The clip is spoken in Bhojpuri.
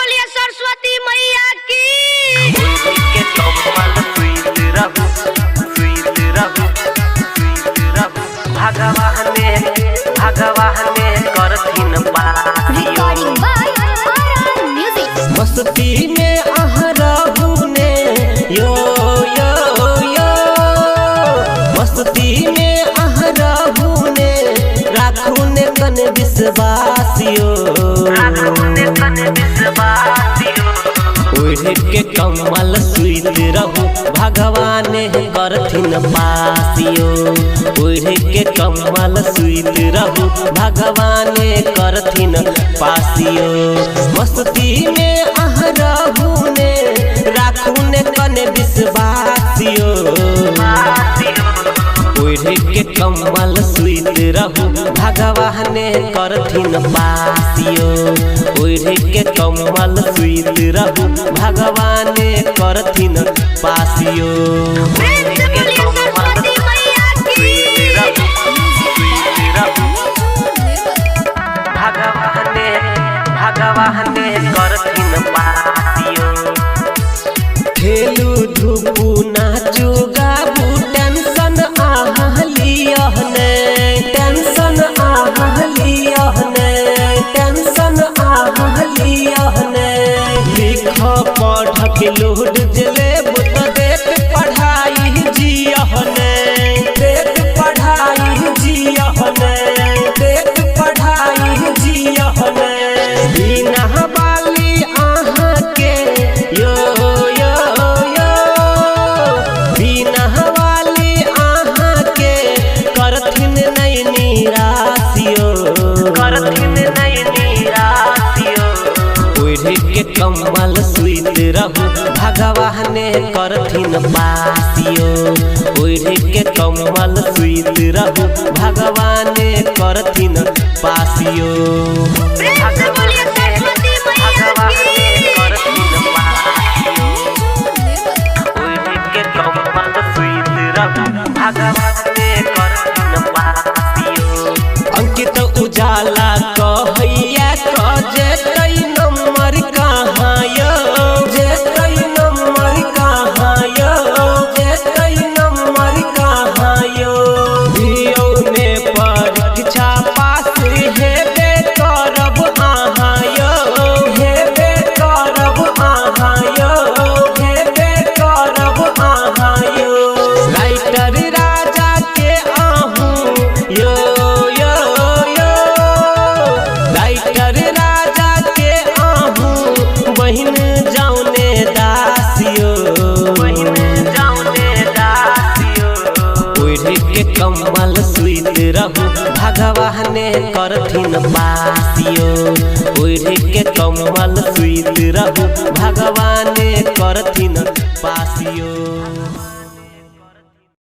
बोलिए सरस्वती मैया की। Recording by RR music. मस्ती में आहराबू ने यो यो यो मस्ती में आहराबू ने राखू ने कन विश्वासियो ओढ़ के कमल सुइत रहू भगवान करथिन पासियो ओढ़ के कमल सुइत रहू भगवान करथिन पासियो मस्ती में आहराबू ने राखू ने कन विश्वासियो ओढ़ के कमल सुइत रहू भगवान करथिन पासियो ओढ़ के कमल सुइत रहू भगवान करथिन पासियो भगवान करथिन पासियो खेलू धूपू नाचू गाबू टेंशन आहलियहने टेंशन आहलियहने टेंशन आहलियहने लिख पढ़ के लोड जले बुत देख पढ़ाई जियहने देख पढ़ाई जियहने देख पढ़ाई जियहने बिना बाली आहाँ के यो यो यो बिना वाली आहाँ के करथिन नहीं निराशियो करथिन नहीं निराशियो ओढ़ के कमल सुइत रहू भगवान करथिन पासियो ओढ़ के कमल सुइत रहू भगवान करथिन पासियो अंकित उजाला कहैया जे कई नंबर कहाँ यो जे कई नंबर कहाँ यो जे कई नंबर कहाँ यो भियो में परीक्षा पास हेबे करब आहाँ यो हेबे करब आहाँ यो हेबे करब आहाँ यो राइटर राजा के आहूँ यो यो यो राइटर राजा के आहूँ बहिन जाउने दासियो बहिन जाउने दासियो ओढ़ के कमल सुइत रहू भगवान करथिन पासियो ओढ़ के कमल सुइत रहू भगवान करथिन पासियो।